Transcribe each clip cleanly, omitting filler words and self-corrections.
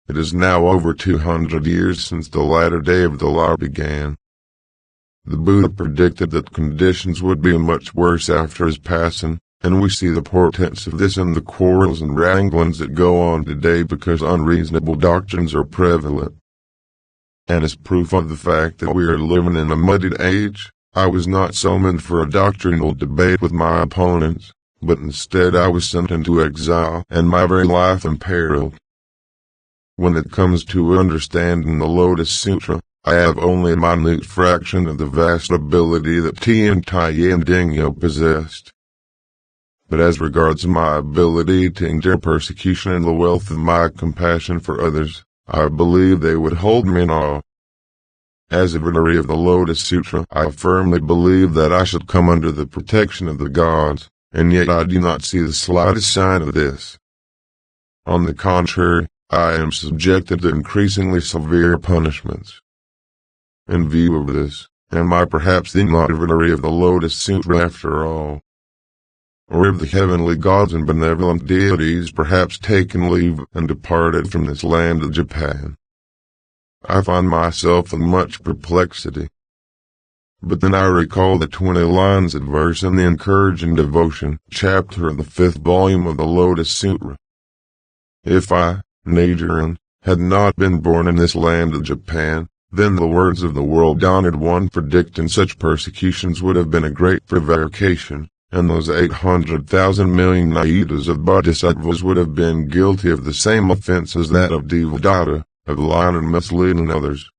It is now over 200 years since the latter day of the law began. The Buddha predicted that conditions would be much worse after his passing, and we see the portents of this in the quarrels and wranglings that go on today because unreasonable doctrines are prevalent. And as proof of the fact that we are living in a muddied age, I was not summoned for a doctrinal debate with my opponents, but instead I was sent into exile and my very life imperiled. When it comes to understanding the Lotus Sutra, I have only a minute fraction of the vast ability that Tian Taiyan Dingyo possessed. But as regards my ability to endure persecution and the wealth of my compassion for others, I believe they would hold me in awe. As a devotee of the Lotus Sutra, I firmly believe that I should come under the protection of the gods, and yet I do not see the slightest sign of this. On the contrary, I am subjected to increasingly severe punishments. In view of this, am I perhaps the not devotee of the Lotus Sutra after all? Or have the heavenly gods and benevolent deities perhaps taken leave and departed from this land of Japan? I find myself in much perplexity. But then I recall the 20 lines of verse in the Encouraging Devotion chapter of the 5th volume of the Lotus Sutra. If I, Nichiren, had not been born in this land of Japan, then the words of the world-honored one predicting such persecutions would have been a great prevarication, and those 800,000 million Naidas of bodhisattvas would have been guilty of the same offense as that of Devadatta, of lying and misleading others.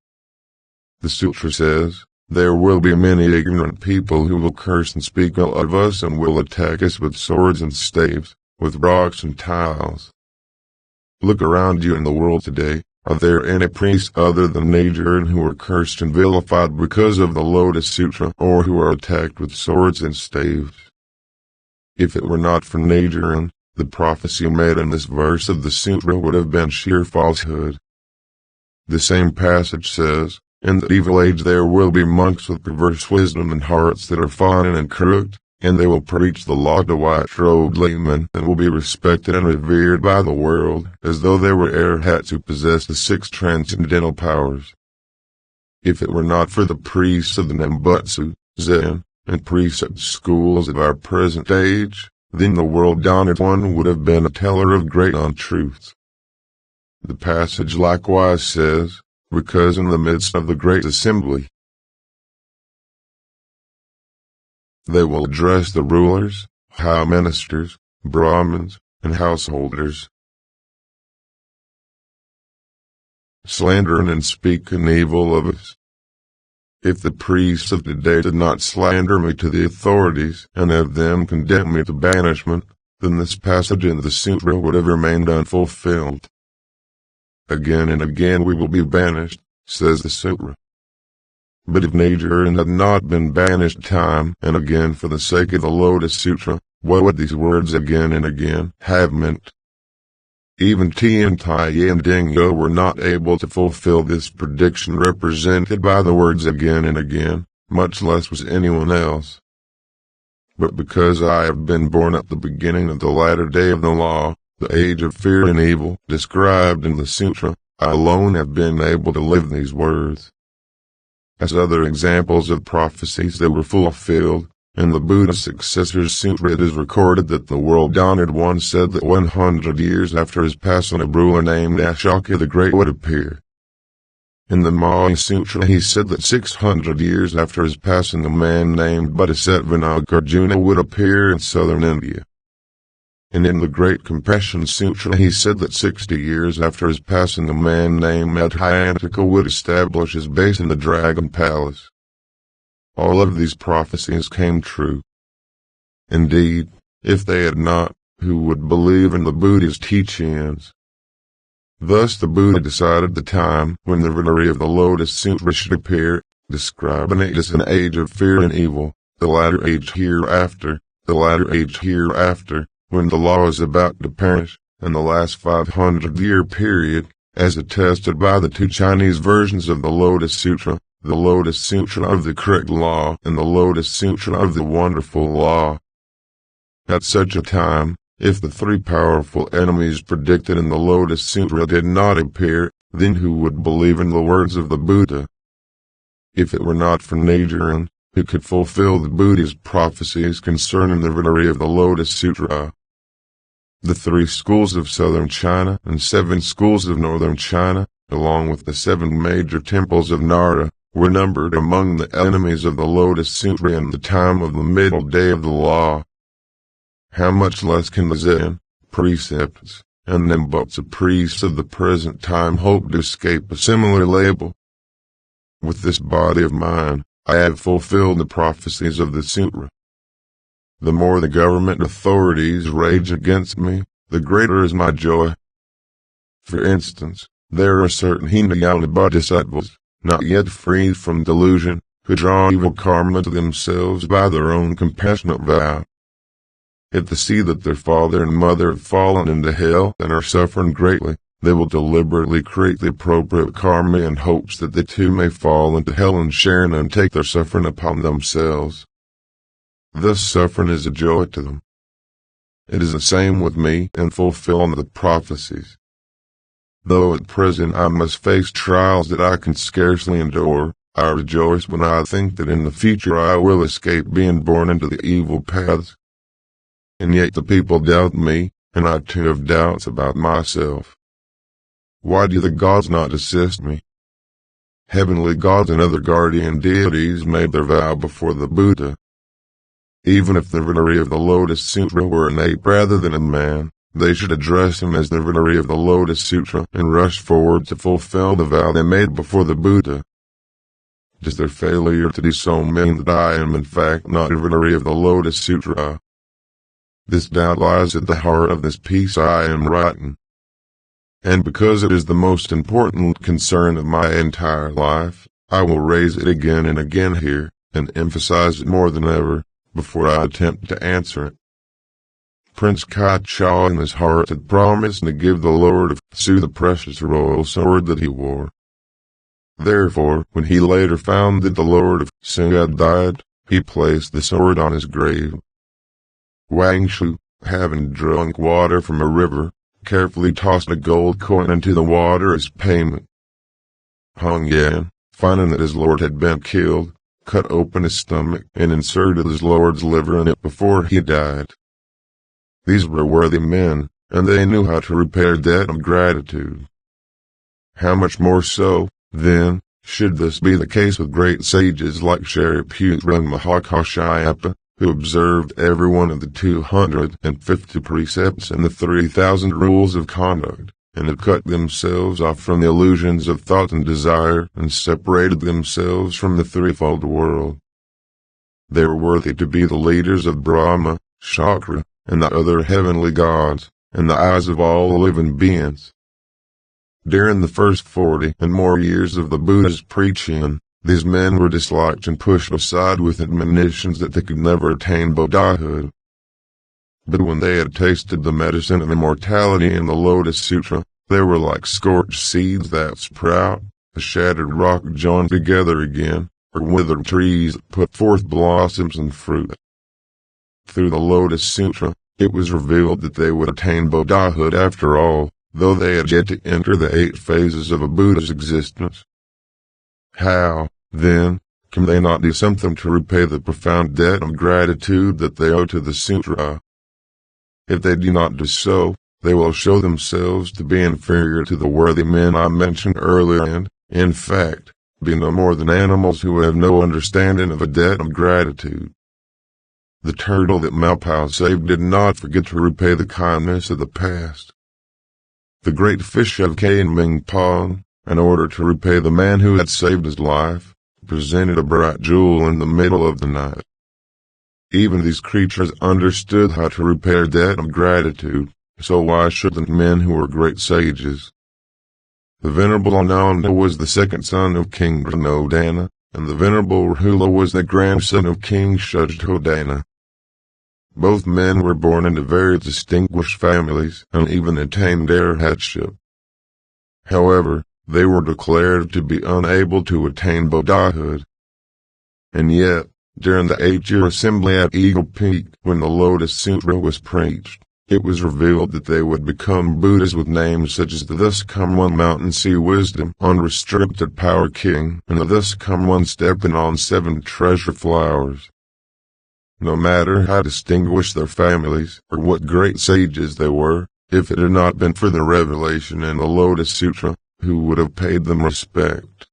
The sutra says, "There will be many ignorant people who will curse and speak ill of us and will attack us with swords and staves, with rocks and tiles." Look around you in the world today. Are there any priests other than Nichiren who are cursed and vilified because of the Lotus Sutra or who are attacked with swords and staves? If it were not for Nichiren, the prophecy made in this verse of the sutra would have been sheer falsehood. The same passage says, "In the evil age there will be monks with perverse wisdom and hearts that are fine and crooked, and they will preach the law to white-robed laymen and will be respected and revered by the world as though they were arhats who possess the 6 transcendental powers." If it were not for the priests of the Nembutsu, Zen, and precept schools of our present age, then the world-honored one would have been a teller of great untruths. The passage likewise says, "Because in the midst of the great assembly, they will address the rulers, high ministers, Brahmins, and householders, slandering and speaking evil of us." If the priests of today did not slander me to the authorities and have them condemn me to banishment, then this passage in the sutra would have remained unfulfilled. Again and again we will be banished, says the sutra. But if Nichiren had not been banished time and again for the sake of the Lotus Sutra, what would these words again and again have meant? Even Tian Taiyan Dingyo were not able to fulfill this prediction represented by the words again and again, much less was anyone else. But because I have been born at the beginning of the latter day of the law, the age of fear and evil described in the sutra, I alone have been able to live these words. As other examples of prophecies that were fulfilled, in the Buddha's successor's sutra it is recorded that the world-honored one said that 100 years after his passing a ruler named Ashoka the Great would appear. In the Maya Sutra he said that 600 years after his passing a man named Bodhisattva Nagarjuna would appear in southern India. And in the Great Compassion Sutra he said that 60 years after his passing a man named Madhyantaka would establish his base in the Dragon Palace. All of these prophecies came true. Indeed, if they had not, who would believe in the Buddha's teachings? Thus the Buddha decided the time when the devotee of the Lotus Sutra should appear, describing it as an age of fear and evil, the latter age hereafter, when the law is about to perish, and the last 500-year period, as attested by the 2 Chinese versions of the Lotus Sutra, the Lotus Sutra of the Correct Law and the Lotus Sutra of the Wonderful Law. At such a time, If the three powerful enemies predicted in the Lotus Sutra did not appear, then who would believe in the words of the Buddha? If it were not for Nichiren, who could fulfill the Buddha's prophecies concerning the victory of the Lotus Sutra? The 3 schools of southern China and 7 schools of northern China, along with the 7 major temples of Nara, were numbered among the enemies of the Lotus Sutra in the time of the middle day of the law. How much less can the Zen, precepts, and Nembutsu priests of the present time hope to escape a similar label? With this body of mine, I have fulfilled the prophecies of the sutra. The more the government authorities rage against me, the greater is my joy. For instance, there are certain Hinayana bodhisattvas, not yet freed from delusion, who draw evil karma to themselves by their own compassionate vow. If they see that their father and mother have fallen into hell and are suffering greatly, they will deliberately create the appropriate karma in hopes that they too may fall into hell and share and take their suffering upon themselves. Thus suffering is a joy to them. It is the same with me in fulfilling the prophecies. Though at present I must face trials that I can scarcely endure, I rejoice when I think that in the future I will escape being born into the evil paths. And yet the people doubt me, and I too have doubts about myself. Why do the gods not assist me? Heavenly gods and other guardian deities made their vow before the Buddha. Even if the victory of the Lotus Sutra were an ape rather than a man, they should address him as the victory of the Lotus Sutra and rush forward to fulfill the vow they made before the Buddha. Does their failure to do so mean that I am in fact not the victory of the Lotus Sutra? This doubt lies at the heart of this piece I am writing. And because it is the most important concern of my entire life, I will raise it again and again here, and emphasize it more than ever, before I attempt to answer it. Prince Kai Chao in his heart had promised to give the Lord of Tzu the precious royal sword that he wore. Therefore, when he later found that the Lord of Tzu had died, he placed the sword on his grave. Wang Shu, having drunk water from a river, carefully tossed a gold coin into the water as payment. Hong Yan, finding that his lord had been killed, cut open his stomach and inserted his lord's liver in it before he died. These were worthy men, and they knew how to repay a debt of gratitude. How much more so, then, should this be the case with great sages like Shariputra and Mahakashyapa, who observed every one of the 250 precepts and the 3,000 rules of conduct, and had cut themselves off from the illusions of thought and desire, and separated themselves from the threefold world. They were worthy to be the leaders of Brahma, Shakra, and the other heavenly gods, in the eyes of all living beings. During the first 40 and more years of the Buddha's preaching, these men were disliked and pushed aside with admonitions that they could never attain Buddhahood. But when they had tasted the medicine of immortality in the Lotus Sutra, they were like scorched seeds that sprout, a shattered rock joined together again, or withered trees that put forth blossoms and fruit. Through the Lotus Sutra, it was revealed that they would attain Buddhahood after all, though they had yet to enter the 8 phases of a Buddha's existence. How, then, can they not do something to repay the profound debt of gratitude that they owe to the sutra? If they do not do so, they will show themselves to be inferior to the worthy men I mentioned earlier and, in fact, be no more than animals who have no understanding of a debt of gratitude. The turtle that Maopao saved did not forget to repay the kindness of the past. The great fish of Kain Pong, in order to repay the man who had saved his life, presented a bright jewel in the middle of the night. Even these creatures understood how to repay a debt of gratitude, so why shouldn't men who were great sages? The Venerable Ananda was the second son of King Ranodana, and the Venerable Rahula was the grandson of King Shuddhodana. Both men were born into very distinguished families and even attained arhatship. However, they were declared to be unable to attain Buddhahood. And yet, during the 8-year assembly at Eagle Peak, when the Lotus Sutra was preached, It was revealed that they would become Buddhas with names such as the Thus Come One Mountain Sea Wisdom, Unrestricted Power King, and the Thus Come One Stepping on Seven Treasure Flowers. No matter how distinguished their families, or what great sages they were, if it had not been for the revelation in the Lotus Sutra, who would have paid them respect?